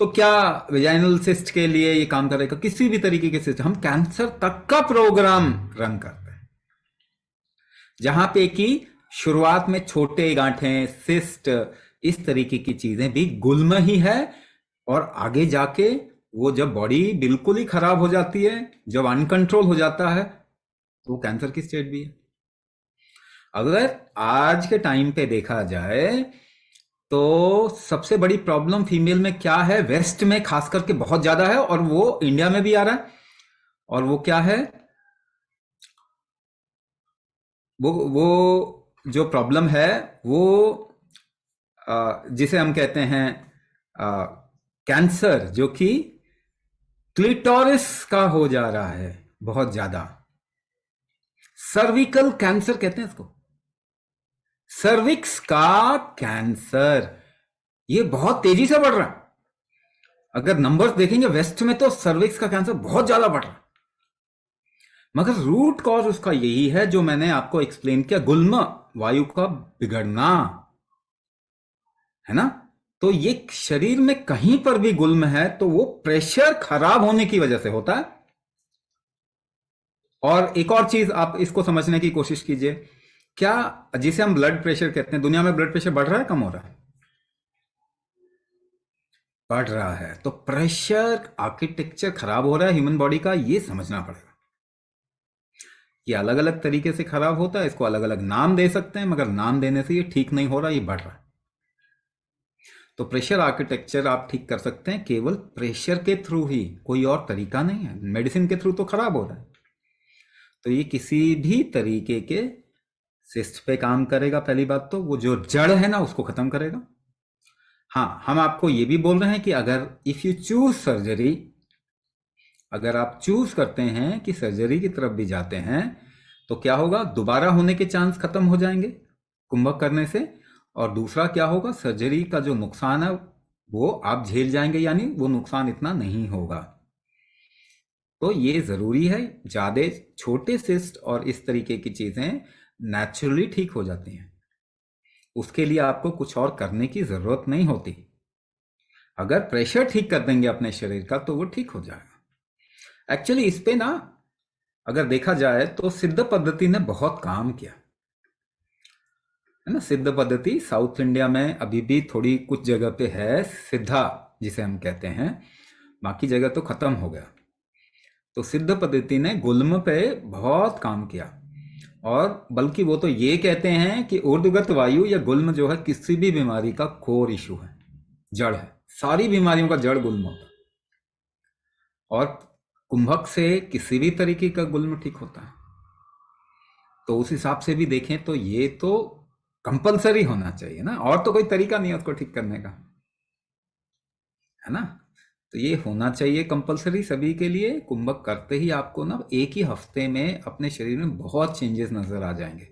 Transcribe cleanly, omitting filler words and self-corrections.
तो क्या vaginal cyst के लिए ये काम करेगा? किसी भी तरीके के सिस्ट, हम कैंसर तक का प्रोग्राम रन करते हैं, जहां पे कि शुरुआत में छोटे गांठें, सिस्ट, इस तरीके की चीजें भी गुल्म ही है, और आगे जाके वो जब बॉडी बिल्कुल ही खराब हो जाती है, जब अनकंट्रोल हो जाता है, तो वो कैंसर की स्टेट भी है। अगर आज के टाइम पे देखा जाए तो सबसे बड़ी प्रॉब्लम फीमेल में क्या है, वेस्ट में खास करके बहुत ज्यादा है, और वो इंडिया में भी आ रहा है। और वो क्या है? वो जो प्रॉब्लम है, वो जिसे हम कहते हैं कैंसर, जो कि क्लिटोरिस का हो जा रहा है बहुत ज्यादा। सर्विकल कैंसर कहते हैं इसको, सर्विक्स का कैंसर, ये बहुत तेजी से बढ़ रहा है। अगर नंबर्स देखेंगे वेस्ट में, तो सर्विक्स का कैंसर बहुत ज्यादा बढ़ रहा है। मगर रूट कॉज उसका यही है जो मैंने आपको एक्सप्लेन किया, गुल्म वायु का बिगड़ना, है ना? तो ये शरीर में कहीं पर भी गुल्म है तो वो प्रेशर खराब होने की वजह से होता है। और एक और चीज आप इसको समझने की कोशिश कीजिए, क्या, जिसे हम ब्लड प्रेशर कहते हैं, दुनिया में ब्लड प्रेशर बढ़ रहा है, कम हो रहा है? बढ़ रहा है। तो प्रेशर आर्किटेक्चर खराब हो रहा है ह्यूमन बॉडी का, ये समझना पड़ेगा। ये अलग अलग तरीके से खराब होता है, इसको अलग अलग नाम दे सकते हैं, मगर नाम देने से ये ठीक नहीं हो रहा, ये बढ़ रहा है। तो प्रेशर आर्किटेक्चर आप ठीक कर सकते हैं केवल प्रेशर के थ्रू ही, कोई और तरीका नहीं है। मेडिसिन के थ्रू तो खराब हो रहा है। तो ये किसी भी तरीके के सिस्ट पे काम करेगा। पहली बात तो वो जो जड़ है ना, उसको खत्म करेगा। हाँ, हम आपको ये भी बोल रहे हैं कि अगर इफ यू चूज सर्जरी, अगर आप चूज करते हैं कि सर्जरी की तरफ भी जाते हैं, तो क्या होगा, दोबारा होने के चांस खत्म हो जाएंगे कुंभक करने से। और दूसरा क्या होगा, सर्जरी का जो नुकसान है वो आप झेल जाएंगे, यानी वो नुकसान इतना नहीं होगा। तो ये जरूरी है। ज्यादा छोटे सिस्ट और इस तरीके की चीजें नेचुरली ठीक हो जाती हैं, उसके लिए आपको कुछ और करने की जरूरत नहीं होती। अगर प्रेशर ठीक कर देंगे अपने शरीर का तो वो ठीक हो जाएगा। एक्चुअली इस पे ना, अगर देखा जाए तो सिद्ध पद्धति ने बहुत काम किया, है ना? सिद्ध पद्धति साउथ इंडिया में अभी भी थोड़ी कुछ जगह पे है, सिद्धा जिसे हम कहते हैं, बाकी जगह तो खत्म हो गया। तो सिद्ध पद्धति ने गुल्म पे बहुत काम किया, और बल्कि वो तो ये कहते हैं कि ऊर्ध्वगत वायु या गुल्म जो है किसी भी बीमारी का कोर इशू है, जड़ है। सारी बीमारियों का जड़ गुल्म होता है, और कुंभक से किसी भी तरीके का गुल्म ठीक होता है। तो उस हिसाब से भी देखें तो ये तो कंपलसरी होना चाहिए ना, और तो कोई तरीका नहीं है उसको ठीक करने का, है ना? तो ये होना चाहिए कंपलसरी सभी के लिए। कुंभक करते ही आपको ना एक ही हफ्ते में अपने शरीर में बहुत चेंजेस नजर आ जाएंगे।